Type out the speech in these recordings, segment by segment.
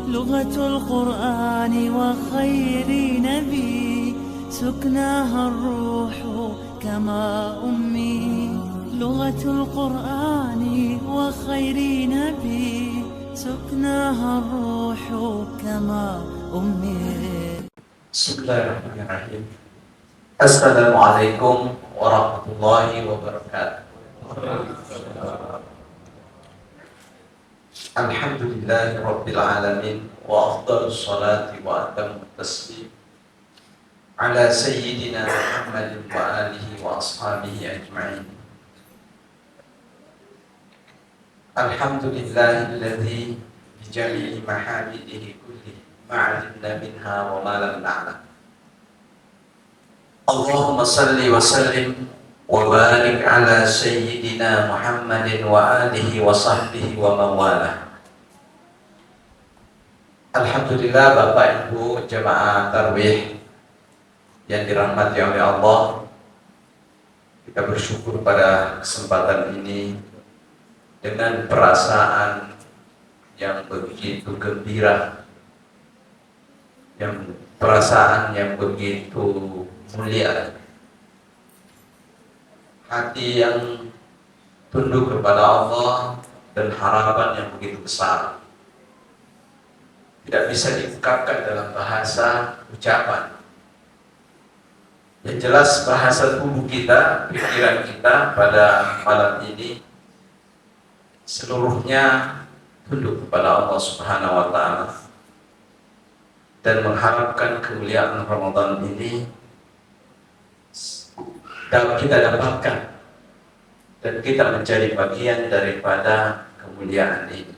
لغة القرآن وخير نبي سكناها الروح كما أمي لغة القرآن وخير نبي سكناها الروح كما أمي. Bismillahirrahmanirrahim. Assalamualaikum warahmatullahi wabarakatuh. Alhamdulillahi rabbil alamin wa afdalus salati wa atamut taslim ala sayyidina Muhammadin wa alihi wa ashabihi ajma'in. Alhamdulillahilladzi bi jami'i mahamidihi kulli ma'alimna minha wa ma lam na'lam. Allahumma salli wa sallim wa barik ala sayyidina Muhammadin wa alihi wa sahbihi wa mawalah. Alhamdulillah Bapak Ibu jamaah tarwih yang dirahmati oleh Allah, kita bersyukur pada kesempatan ini dengan perasaan yang begitu gembira, yang perasaan yang begitu mulia, hati yang tunduk kepada Allah dan harapan yang begitu besar. Tidak bisa diungkapkan dalam bahasa ucapan. Yang jelas bahasa tubuh kita, pikiran kita pada malam ini seluruhnya tunduk kepada Allah Subhanahu wa Ta'ala dan mengharapkan kemuliaan Ramadan ini dapat kita dapatkan dan kita menjadi bagian daripada kemuliaan ini.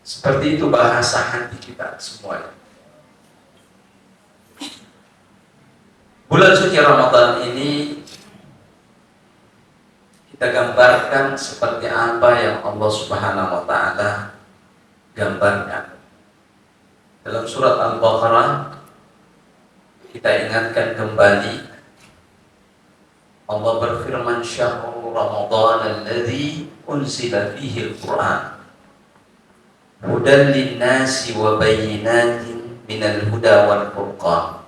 Seperti itu bahasa hati kita semuanya. Bulan suci Ramadan ini kita gambarkan seperti apa yang Allah Subhanahu wa Ta'ala gambarkan. Dalam surat Al-Baqarah kita ingatkan kembali, Allah berfirman, "Syahrul Ramadan alladzi unzila fihi al-Qur'an hudan lin-nasi wa bayyinatin minal huda wal furqan.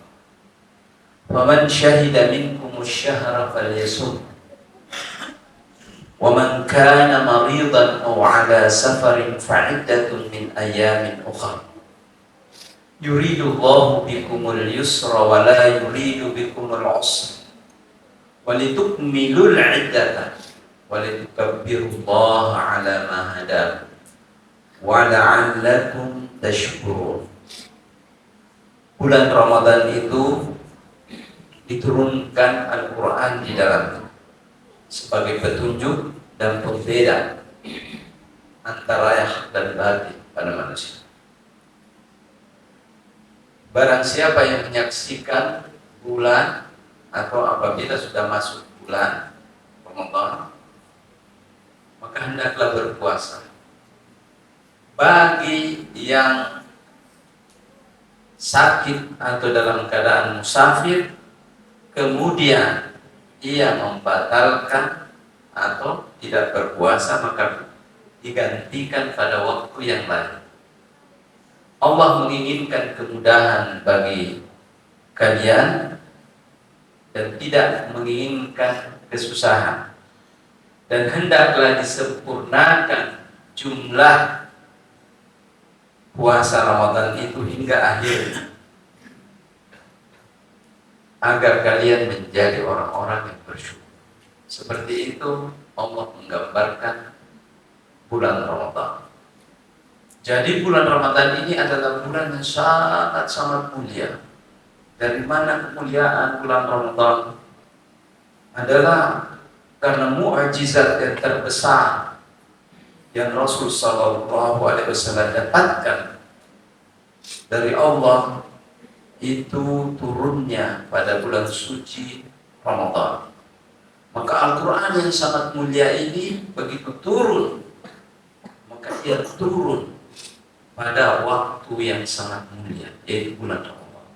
Faman syahida minkumusy-syahra falyasum. Wa man kana maridan aw 'ala safarin fa'iddatun min ayyamin ukhra. Yuridullahu bikumul yusra wa la yuridu bikumul 'usra. Walitukmilul 'iddata wa litukabbirullaha 'ala ma hadakum wa la'allakum tashkurun." Bulan Ramadan itu diturunkan Al-Quran di dalamnya sebagai petunjuk dan pembeda antara zahir dan batin pada manusia. Barang siapa yang menyaksikan bulan atau apabila sudah masuk bulan Ramadan, maka hendaklah berpuasa. Bagi yang sakit atau dalam keadaan musafir, kemudian ia membatalkan atau tidak berpuasa, maka digantikan pada waktu yang lain. Allah menginginkan kemudahan bagi kalian dan tidak menginginkan kesusahan, dan hendaklah disempurnakan jumlah puasa Ramadan itu hingga akhirnya, agar kalian menjadi orang-orang yang bersyukur. Seperti itu Allah menggambarkan bulan Ramadan. Jadi bulan Ramadan ini adalah bulan yang sangat-sangat mulia. Dari mana kemuliaan bulan Ramadan? Adalah karena mukjizat yang terbesar yang Rasul Sallallahu Alaihi Wasallam dapatkan dari Allah, itu turunnya pada bulan suci Ramadan. Maka Al-Quran yang sangat mulia ini begitu turun, maka ia turun pada waktu yang sangat mulia, yaitu bulan Ramadan.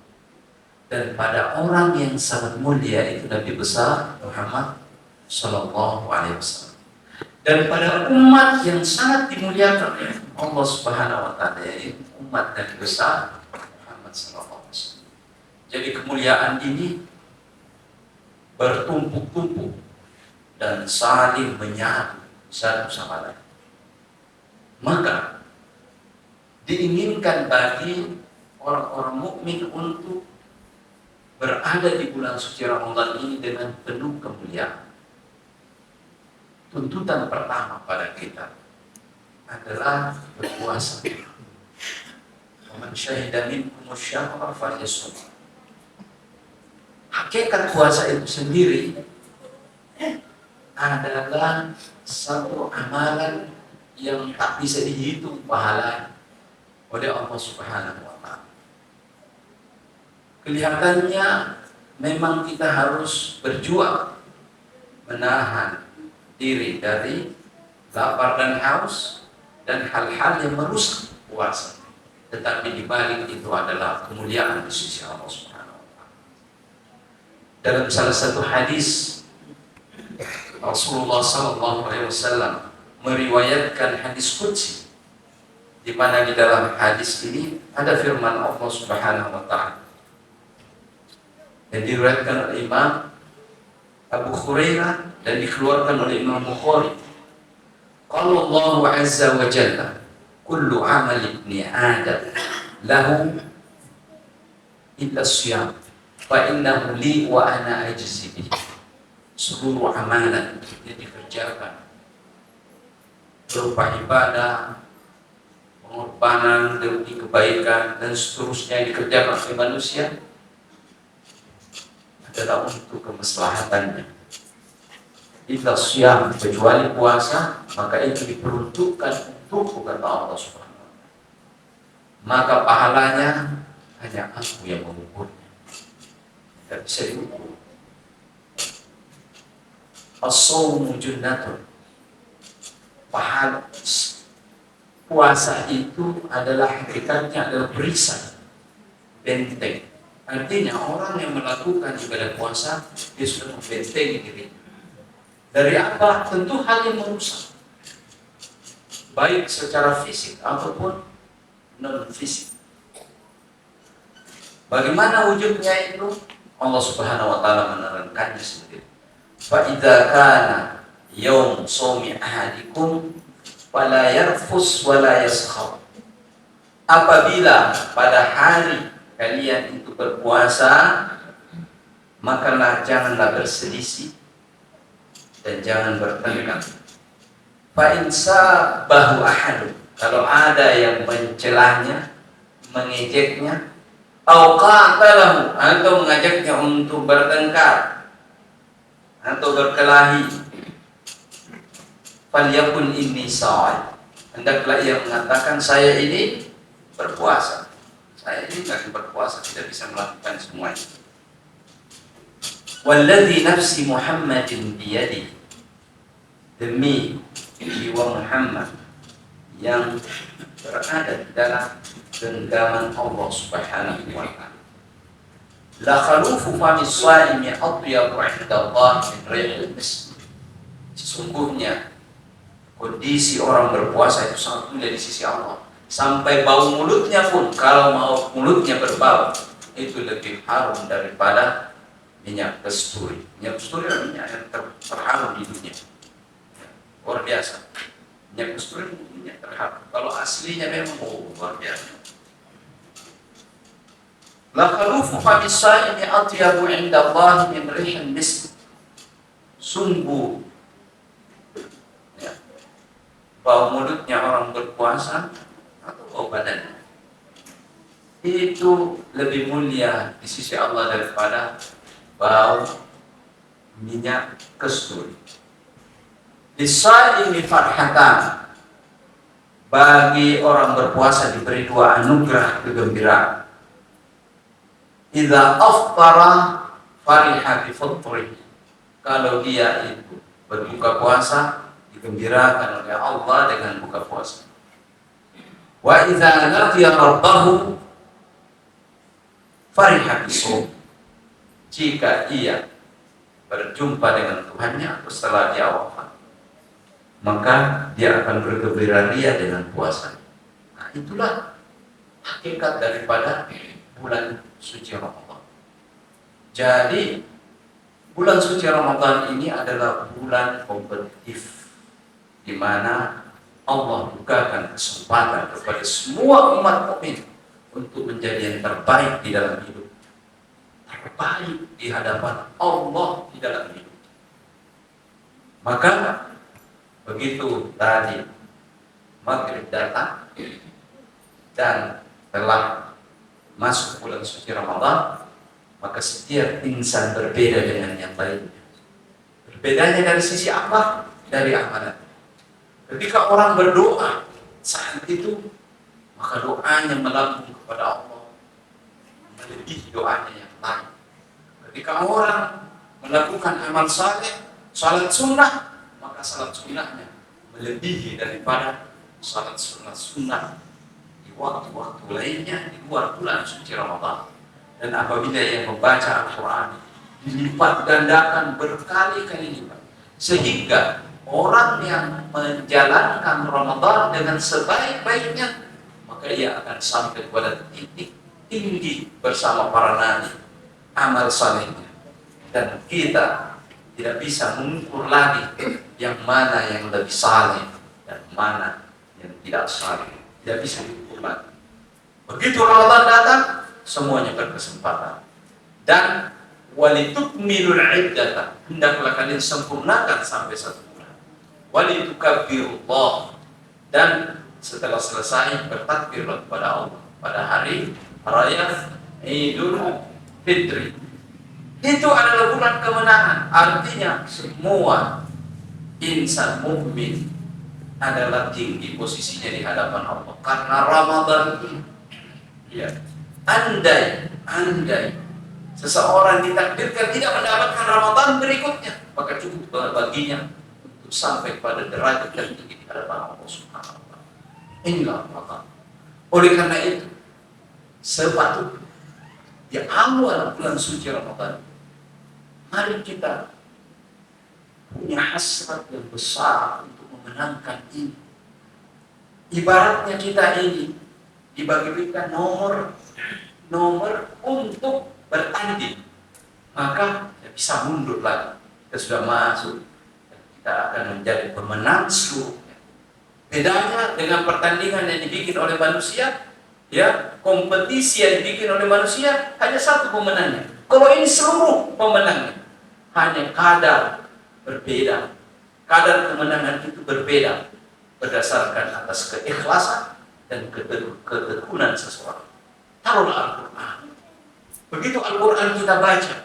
Dan pada orang yang sangat mulia, itu Nabi besar Muhammad Sallallahu Alaihi Wasallam. Dan pada umat yang sangat dimuliakan oleh Allah Subhanahu wa taala, yaitu umat Nabi besar Muhammad sallallahu alaihi wasallam. Jadi kemuliaan ini bertumpuk-tumpuk dan saling menyatu satu sama lain. Maka diinginkan bagi orang-orang mukmin untuk berada di bulan suci Ramadan ini dengan penuh kemuliaan. Tuntutan pertama pada kita adalah berpuasa. Man syahida minkum asy-syahra falyasum. Hakikat puasa itu sendiri adalah satu amalan yang tak bisa dihitung pahalanya oleh Allah Subhanahu wa taala. Kelihatannya memang kita harus berjuang menahan diri dari lapar dan haus dan hal-hal yang merusak puasa. Tetapi di balik itu adalah kemuliaan di sisi Allah Subhanahu wa taala. Dalam salah satu hadis Rasulullah sallallahu alaihi wasallam meriwayatkan hadis qudsi, di mana di dalam hadis ini ada firman Allah Subhanahu wa taala yang diriwayatkan oleh Imam Abu Hurairah dan dikeluarkan oleh Imam Bukhari. Qala Allah azza wa jalla, kullu amal ibni Adam lahu illa siyam fa innahu li wa ana ajzi bihi. Seluruh amalan yang dikerjakan berupa ibadah, pengorbanan demi kebaikan dan seterusnya yang dikerjakan oleh manusia adalah untuk kemaslahatannya. Illa siyam, kecuali puasa, maka itu diperuntukkan untuk kata Allah Subhanahu wa taala. Maka pahalanya hanya Aku yang mengukurnya. Tidak bisa diukur. As-shawmu junnatun. Pahala puasa itu adalah hakikatnya adalah perisai, benteng. Artinya orang yang melakukan ibadah puasa dia sudah membentengi dirinya. Dari apa? Tentu hal yang merusak, baik secara fisik ataupun non fisik. Bagaimana wujudnya itu? Allah Subhanahu wa taala menerangkannya sendiri. Fa idza kana yaum shaumi ahadikum fala yarfus wala yaskhab. Apabila pada hari kalian itu berpuasa, makalah janganlah berselisih dan jangan bertengkar. Fa in sabahu ahadun, kalau ada yang mencelahnya, mengejeknya, au qatalahu, atau mengajaknya untuk bertengkar atau berkelahi, falyakun inni sha'im, hendaklah ia mengatakan saya ini berpuasa. Saya ini tidak berpuasa, tidak bisa melakukan semuanya. Walladzi nafsi Muhammadin biyadihi, demi jiwa Muhammad yang berada di dalam genggaman Allah Subhanahu wa taala. La khalufu fami shaimi atyabu 'inda Allah min rihil misk. Sesungguhnya kondisi orang berpuasa itu sangat mulia di sisi Allah. Sampai bau mulutnya pun, kalau mau mulutnya berbau, itu lebih harum daripada minyak kasturi. Minyak kasturi adalah minyak yang terharum di dunia. Luar biasa. Minyak kasturi minyak terharum. Kalau aslinya memang luar biasa. La khalufu fami shaimi atyabu 'inda Allah min rihil misk. Sungguh ya, bau mulutnya orang berpuasa atau bau badannya itu lebih mulia di sisi Allah daripada bau minyak kasturi. Lisaimi farhatan, bagi orang berpuasa diberi dua anugerah kegembiraan. Idza aftara fariha bi fitrihi, kalau dia itu berbuka puasa digembirakan oleh Allah dengan buka puasa. Wa idza laqiya rabbahu fariha bi shaum, jika ia berjumpa dengan Tuhannya setelah dia wafat, maka dia akan bergembira ria dengan puasa. Nah, itulah hakikat daripada bulan suci Ramadan. Jadi bulan suci Ramadan ini adalah bulan kompetitif, di mana Allah bukakan kesempatan kepada semua umat mukmin untuk menjadi yang terbaik di dalam hidup, terbaik di hadapan Allah di dalam hidup. Maka begitu tadi maghrib datang dan telah masuk bulan suci Ramadan, maka setiap insan berbeda dengan yang lainnya. Berbedanya dari sisi apa? Dari amalan. Ketika orang berdoa saat itu, maka doanya melambung kepada Allah melebihi doanya yang lain. Ketika orang melakukan amal saleh, salat sunnah, maka salat sunnahnya melebihi daripada salat sunnah waktu-waktu lainnya di luar bulan suci Ramadan. Dan apabila yang membaca Al-Quran dilipat gandakan berkali-kali lipat, sehingga orang yang menjalankan Ramadan dengan sebaik-baiknya, maka ia akan sampai pada titik tinggi bersama para nabi amal salehnya. Dan kita tidak bisa mengukur lagi yang mana yang lebih saleh dan mana yang tidak saleh. Tidak bisa diukur lagi. Begitu Ramadan datang, semuanya berkesempatan. Dan walitukmilul iddata, hendaklah kalian sempurnakan sampai 1 bulan. Walitukabbirullah, dan setelah selesai bertakbirlah kepada Allah pada hari raya Idul Fitri. Itu adalah bulan kemenangan. Artinya semua insan mukmin adalah tinggi posisinya di hadapan Allah karena Ramadan ini. Ya, andai seseorang ditakdirkan tidak mendapatkan Ramadan berikutnya, maka cukup baginya untuk sampai pada derajat yang tinggi di hadapan Allah Subhanahu wa taala. Inilah Ramadan. Oleh karena itu, sepatutnya di awal bulan suci Ramadan, mari kita punya hasrat yang besar untuk memenangkan ini. Ibaratnya kita ini dibagi-bagikan nomor untuk bertanding, maka kita bisa mundur lagi. Kita sudah masuk, kita akan menjadi pemenang seluruhnya. Bedanya dengan pertandingan yang dibikin oleh manusia, ya, kompetisi yang dibikin oleh manusia hanya satu pemenangnya. Kalau ini seluruh pemenangnya, hanya kadar berbeda. Kadar kemenangan itu berbeda berdasarkan atas keikhlasan dan ketekunan seseorang. Taruhlah Al-Quran. Begitu Al-Quran kita baca,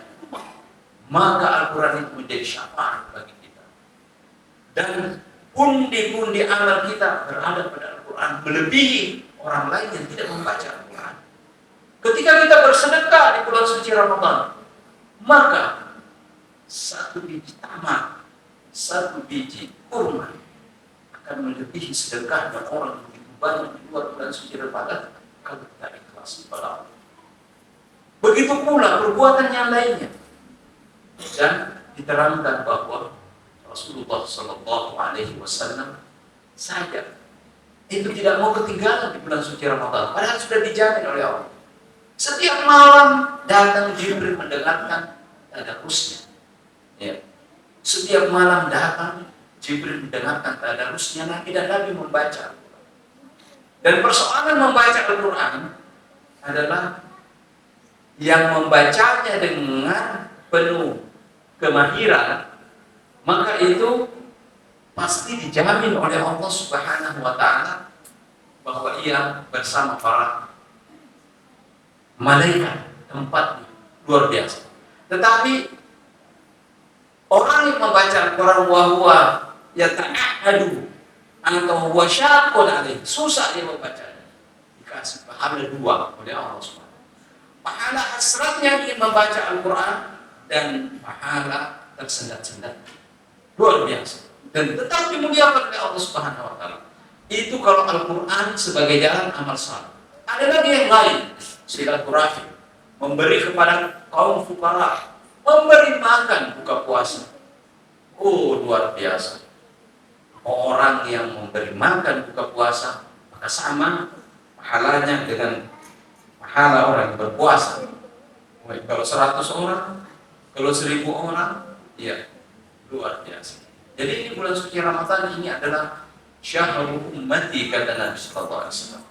maka Al-Quran itu menjadi syafaat bagi kita. Dan pundi-pundi amal kita berada pada Al-Quran melebihi orang lain yang tidak membaca Al-Quran. Ketika kita bersedekah di bulan suci Ramadan, maka 1 biji tamak, 1 biji kurma akan melebihi sedekahnya orang yang begitu banyak di luar bulan suci Ramadan kalau kita ikhlas kepada Allah. Begitu pula perbuatan yang lainnya. Dan diterangkan bahwa Rasulullah Sallallahu Alaihi Wasallam saja itu tidak mau ketinggalan di bulan suci Ramadan, padahal sudah dijamin oleh Allah. Setiap malam datang Jibril mendengarkan tadarusnya. Ya. Setiap malam datang Jibril mendengarkan tadarusnya Nabi, dan Nabi membaca. Dan persoalan membaca Al-Quran adalah yang membacanya dengan penuh kemahiran, maka itu pasti dijamin oleh Allah Subhanahu wa taala bahwa ia bersama para malaikat, tempatnya luar biasa. Tetapi orang yang membaca Al-Quran wa huwa yata'ahadu atau huwa syaqqun alaih, susah dia membacanya, dikasih pahala 2 oleh Allah Subhanahu. Pahala hasratnya ingin membaca Al-Quran dan pahala tersendat-sendat, luar biasa. Dan tetap dimuliakan oleh Allah Subhanahu wa taala. Itu kalau Al-Quran sebagai jalan amal saleh. Ada lagi yang lain, silaturahim, memberi kepada kaum fukara, memberi makan buka puasa. Oh, luar biasa. orang yang memberi makan buka puasa, maka sama pahalanya dengan pahala orang yang berpuasa. Kalau 100 orang, kalau 1000 orang, ya luar biasa. Jadi ini bulan suci Ramadan ini adalah syahrul ummati, kata Nabi sallallahu alaihi wasallam.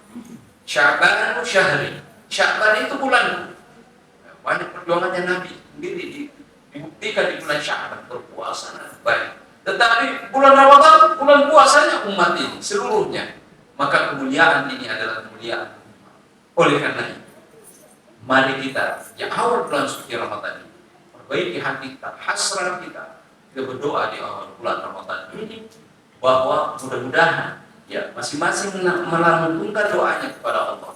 Sya'ban syahri. Sya'ban itu bulanku. Banyak perjuangannya Nabi sendiri dibuktikan di bulan Sya'ban, berpuasa baik. Tetapi bulan Ramadan bulan puasanya umat ini seluruhnya. Maka kemuliaan ini adalah kemuliaan. Oleh karena itu, mari kita di awal bulan suci Ramadan ini perbaiki hati kita, hasrat kita berdoa di awal bulan Ramadan ini bahwa mudah-mudahan ya masing-masing melantunkan doanya kepada Allah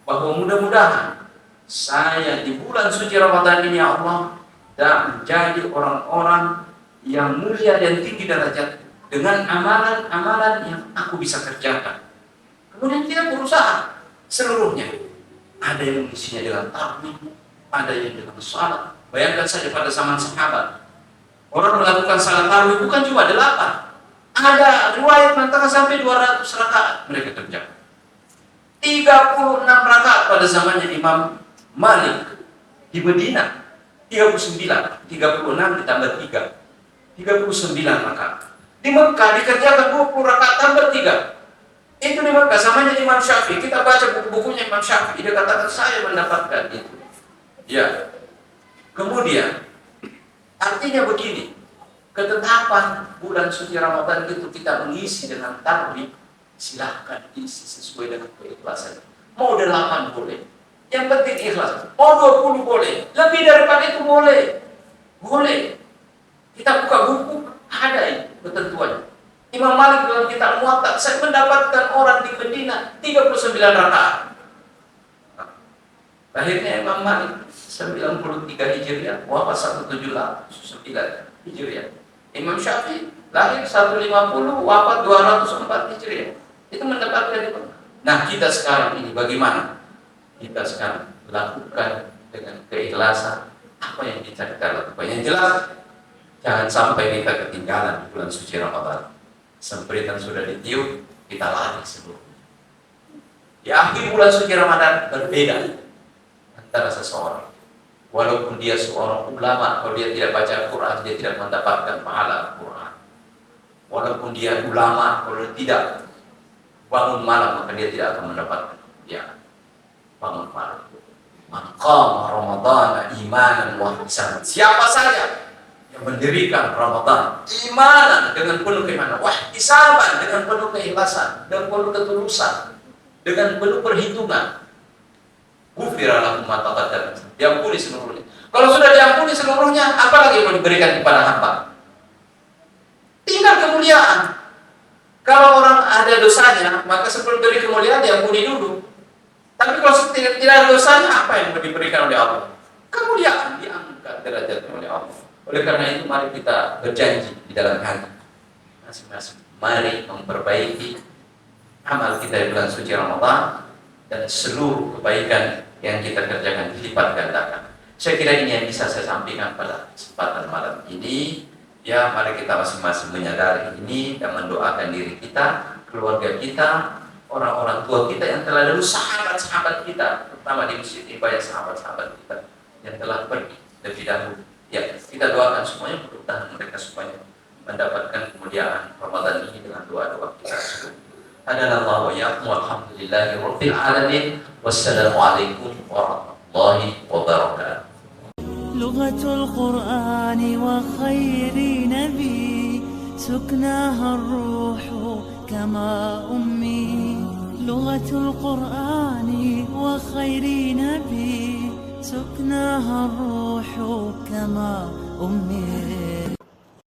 bahwa mudah-mudahan saya di bulan suci Ramadan ini ya Allah dan menjadi orang-orang yang mulia dan tinggi derajat dengan amalan-amalan yang aku bisa kerjakan. Kemudian kita berusaha seluruhnya. Ada yang mengisinya dengan takbir, ada yang dengan salat. Bayangkan saja pada zaman sahabat, orang melakukan salat tarawih bukan cuma 8. Ada riwayat mengatakan sampai 200 rakaat mereka kerjakan. 36 rakaat pada zamannya Imam Malik di Madinah. 36 ditambah 3. 39 rakaat. Di Mekah dikerjakan 20 rakaat tambah 3. Itu di Mekah zamannya Imam Syafi'i. Kita baca buku-bukunya Imam Syafi'i, dia katakan saya mendapatkan itu. Ya. Kemudian artinya begini, ketetapan bulan suci Ramadan itu kita mengisi dengan tarawih, silahkan isi sesuai dengan keikhlasan. Mau 8 boleh, yang penting ikhlas. Mau 20 boleh, lebih daripada itu boleh. Boleh. Kita buka buku, ada itu ketentuannya. Imam Malik dalam kitab Muwatta, saya mendapatkan orang di Madinah 39 rakaat. Lahirnya Imam Malik 93 Hijriah, wafat 179 Hijriah. Imam Syafi'i lahir 150, wafat 204 Hijriah. Itu mendapatkan itu. Nah, kita sekarang ini bagaimana? Kita sekarang lakukan dengan keikhlasan apa yang kita lakukan. Yang jelas, jangan sampai kita ketinggalan di bulan suci Ramadan. Sempritan sudah ditiup, kita lari seluruhnya. Di akhir bulan suci Ramadan berbeda antara seseorang. Walaupun dia seorang ulama, kalau dia tidak baca Al-Quran, dia tidak mendapatkan pahala Al-Quran. Walaupun dia ulama, kalau dia tidak bangun malam, maka dia tidak akan mendapatkan bangun malam. Man qama Ramadana imanan wa ihtisaban. Siapa saja yang mendirikan Ramadan imanan dengan penuh keimanan, wa ihtisaban dengan penuh keikhlasan, dengan penuh ketulusan, dengan penuh perhitungan, ghufira lahu ma taqaddama, diampuni seluruhnya. Kalau sudah diampuni seluruhnya, apa lagi yang mau diberikan kepada hamba? Tinggal kemuliaan. Kalau orang ada dosanya, maka sebelum dari kemuliaan diampuni dulu. Tapi kalau tidak ada dosanya, apa yang mau diberikan oleh Allah? Kemuliaan, diangkat derajatnya oleh Allah. Oleh karena itu, mari kita berjanji di dalam hati masing-masing. Mari memperbaiki amal kita di bulan suci Ramadan dan seluruh kebaikan yang kita kerjakan dilipat gandakan. Saya kira ini yang bisa saya sampaikan pada kesempatan malam ini. Ya, mari kita masing-masing menyadari ini dan mendoakan diri kita, keluarga kita, orang-orang tua kita yang telah dulu, sahabat-sahabat kita, terutama di masjid ini banyak sahabat-sahabat kita yang telah pergi lebih dahulu. Ya, kita doakan semuanya, mudah-mudahan mereka semuanya mendapatkan kemuliaan Ramadan ini dengan doa-doa kita. Hadanallahu wa iyyakum walhamdulillahi rabbil alamin. Wassalamualaikum warahmatullahi wabarakatuh. لغة القرآن وخير نبي سكناها الروح كما أمي. لغة القرآن وخير نبي سكناها الروح كما أمي.